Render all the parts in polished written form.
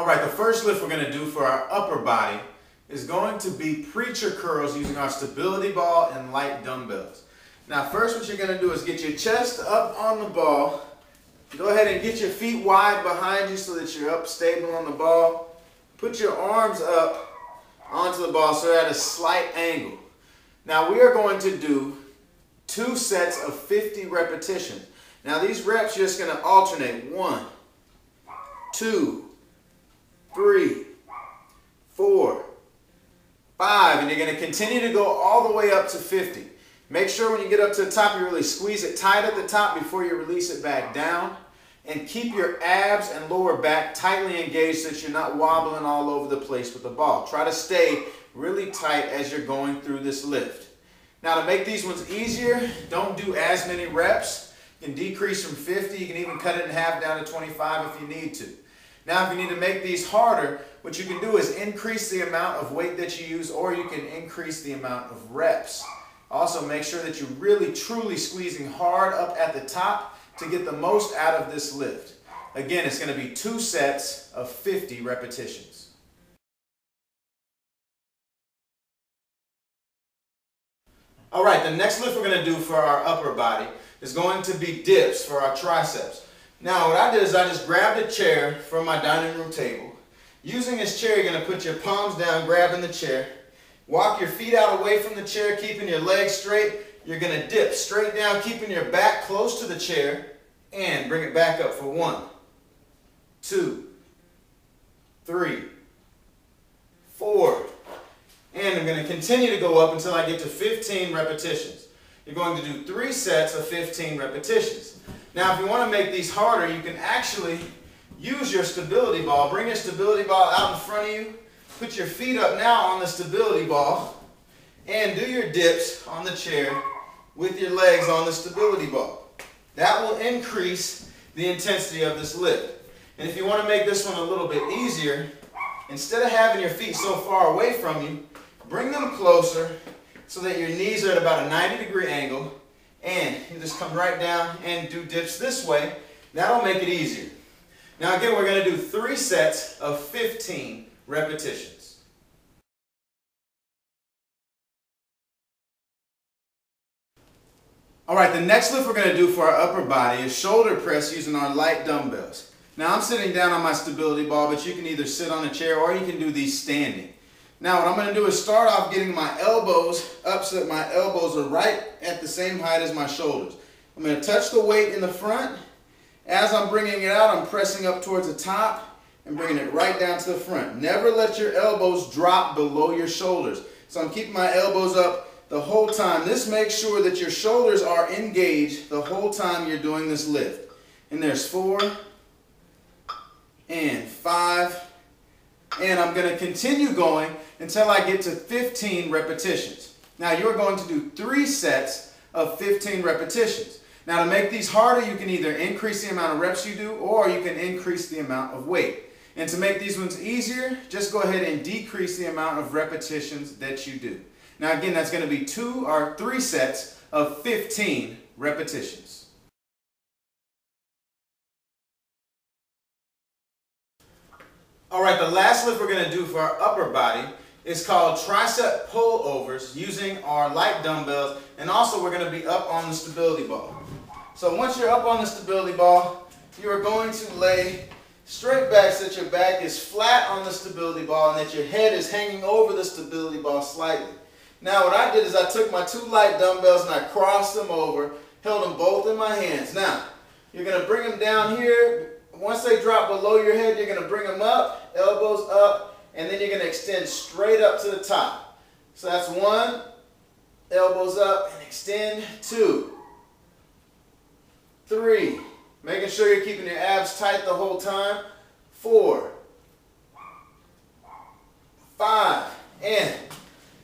All right, the first lift we're going to do for our upper body is going to be preacher curls using our stability ball and light dumbbells. Now first what you're going to do is get your chest up on the ball. Go ahead and get your feet wide behind you so that you're up stable on the ball. Put your arms up onto the ball so they're at a slight angle. Now we are going to do 2 sets of 50 repetitions. Now these reps you're just going to alternate. 1, 2, 3, 4, 5, and you're going to continue to go all the way up to 50. Make sure when you get up to the top you really squeeze it tight at the top before you release it back down. And keep your abs and lower back tightly engaged so that you're not wobbling all over the place with the ball. Try to stay really tight as you're going through this lift. Now to make these ones easier, don't do as many reps. You can decrease from 50, you can even cut it in half down to 25 if you need to. Now if you need to make these harder, what you can do is increase the amount of weight that you use, or you can increase the amount of reps. Also make sure that you're really truly squeezing hard up at the top to get the most out of this lift. Again, it's going to be 2 sets of 50 repetitions. All right, the next lift we're going to do for our upper body is going to be dips for our triceps. Now what I did is I just grabbed a chair from my dining room table. Using this chair, you're going to put your palms down, grabbing the chair. Walk your feet out away from the chair, keeping your legs straight. You're going to dip straight down, keeping your back close to the chair, and bring it back up for 1, 2, 3, 4. And I'm going to continue to go up until I get to 15 repetitions. You're going to do 3 sets of 15 repetitions. Now, if you want to make these harder, you can actually use your stability ball. Bring your stability ball out in front of you. Put your feet up now on the stability ball and do your dips on the chair with your legs on the stability ball. That will increase the intensity of this lift. And if you want to make this one a little bit easier, instead of having your feet so far away from you, bring them closer so that your knees are at about a 90-degree angle, and you just come right down and do dips this way. That'll make it easier. Now again, we're going to do 3 sets of 15 repetitions. All right, the next lift we're going to do for our upper body is shoulder press using our light dumbbells. Now I'm sitting down on my stability ball, but you can either sit on a chair or you can do these standing. Now what I'm going to do is start off getting my elbows up so that my elbows are right at the same height as my shoulders. I'm going to touch the weight in the front. As I'm bringing it out, I'm pressing up towards the top and bringing it right down to the front. Never let your elbows drop below your shoulders. So I'm keeping my elbows up the whole time. This makes sure that your shoulders are engaged the whole time you're doing this lift. And there's 4 and 5. And I'm going to continue going until I get to 15 repetitions. Now you're going to do 3 sets of 15 repetitions. Now to make these harder, you can either increase the amount of reps you do, or you can increase the amount of weight. And to make these ones easier, just go ahead and decrease the amount of repetitions that you do. Now again, that's going to be 2 or 3 sets of 15 repetitions. All right, the last lift we're going to do for our upper body is called tricep pullovers using our light dumbbells, and also we're going to be up on the stability ball. So once you're up on the stability ball, you are going to lay straight back so that your back is flat on the stability ball and that your head is hanging over the stability ball slightly. Now what I did is I took my 2 light dumbbells and I crossed them over, held them both in my hands. Now, you're going to bring them down here. Once they drop below your head, you're going to bring them up, elbows up, and then you're going to extend straight up to the top. So that's 1, elbows up and extend, 2, 3, making sure you're keeping your abs tight the whole time, 4, 5, and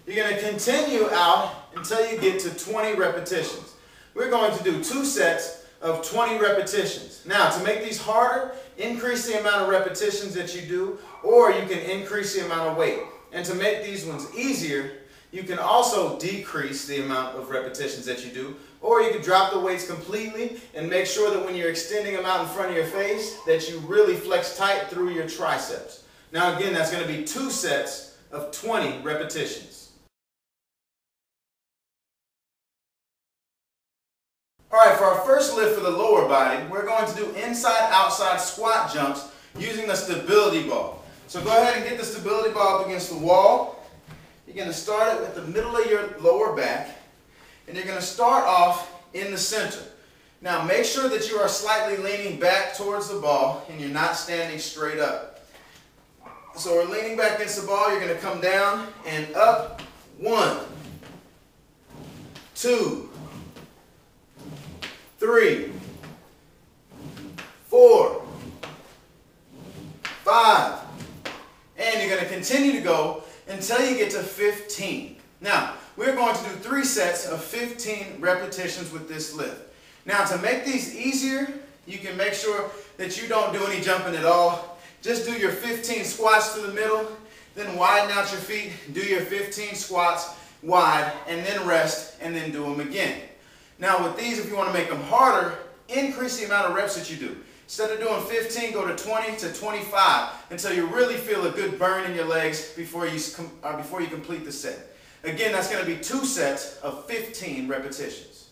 you're going to continue out until you get to 20 repetitions. We're going to do 2 sets of 20 repetitions. Now, to make these harder, increase the amount of repetitions that you do, or you can increase the amount of weight. And to make these ones easier, you can also decrease the amount of repetitions that you do, or you can drop the weights completely and make sure that when you're extending them out in front of your face, that you really flex tight through your triceps. Now again, that's going to be 2 sets of 20 repetitions. Alright, for our first lift for the lower body, we're going to do inside-outside squat jumps using the stability ball. So go ahead and get the stability ball up against the wall. You're going to start it with the middle of your lower back, and you're going to start off in the center. Now make sure that you are slightly leaning back towards the ball and you're not standing straight up. So we're leaning back against the ball. You're going to come down and up. 1, 2, 3, 4, 5, and you're going to continue to go until you get to 15. Now, we're going to do 3 sets of 15 repetitions with this lift. Now, to make these easier, you can make sure that you don't do any jumping at all. Just do your 15 squats to the middle, then widen out your feet, do your 15 squats wide, and then rest, and then do them again. Now with these, if you want to make them harder, increase the amount of reps that you do. Instead of doing 15, go to 20 to 25 until you really feel a good burn in your legs before you complete the set. Again, that's going to be 2 sets of 15 repetitions.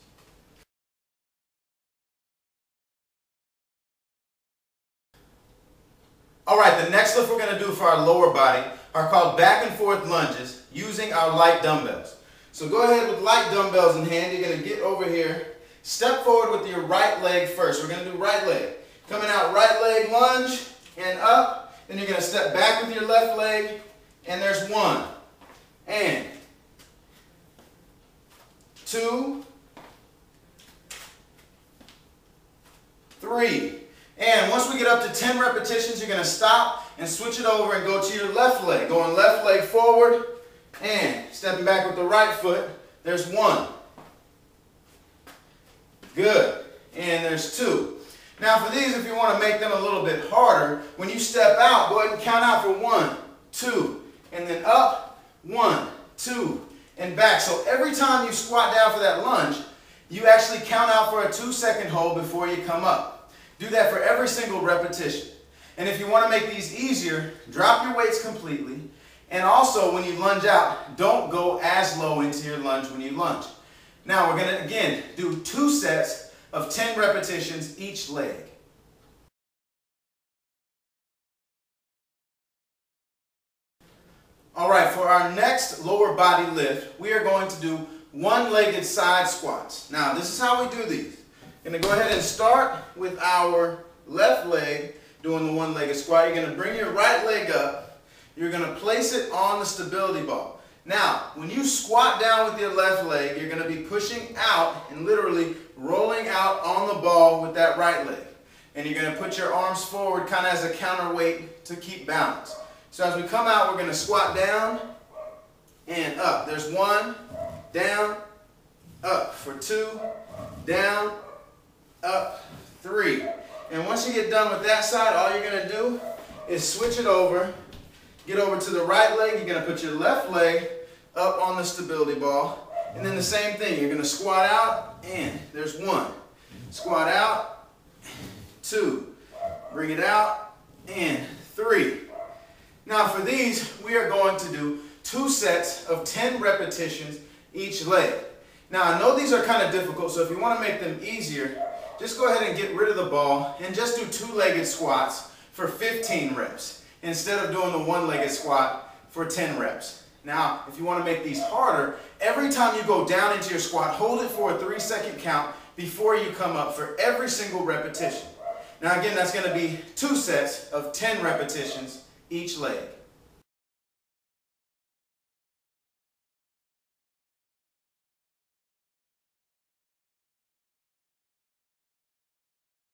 Alright, the next lift we're going to do for our lower body are called back and forth lunges using our light dumbbells. So go ahead with light dumbbells in hand. You're going to get over here. Step forward with your right leg first. We're going to do right leg. Coming out, right leg lunge and up. Then you're going to step back with your left leg. And there's 1. And 2. 3. And once we get up to 10 repetitions, you're going to stop and switch it over and go to your left leg. Going left leg forward. And stepping back with the right foot, there's 1. Good. And there's 2. Now for these, if you want to make them a little bit harder, when you step out, go ahead and count out for 1, 2, and then up, 1, 2, and back. So every time you squat down for that lunge, you actually count out for a 2-second hold before you come up. Do that for every single repetition. And if you want to make these easier, drop your weights completely. And also, when you lunge out, don't go as low into your lunge when you lunge. Now, we're going to, again, do 2 sets of 10 repetitions each leg. All right, for our next lower body lift, we are going to do one-legged side squats. Now, this is how we do these. We're going to go ahead and start with our left leg doing the one-legged squat. You're going to bring your right leg up. You're going to place it on the stability ball. Now, when you squat down with your left leg, you're going to be pushing out and literally rolling out on the ball with that right leg. And you're going to put your arms forward kind of as a counterweight to keep balance. So as we come out, we're going to squat down and up. There's 1, down, up. For 2, down, up, 3. And once you get done with that side, all you're going to do is switch it over. Get over to the right leg. You're going to put your left leg up on the stability ball. And then the same thing. You're going to squat out and there's 1. Squat out, 2. Bring it out and 3. Now for these, we are going to do 2 sets of 10 repetitions each leg. Now I know these are kind of difficult, so if you want to make them easier, just go ahead and get rid of the ball and just do 2-legged squats for 15 reps. Instead of doing the one-legged squat for 10 reps. Now, if you want to make these harder, every time you go down into your squat, hold it for a 3-second count before you come up for every single repetition. Now again, that's going to be 2 sets of 10 repetitions each leg.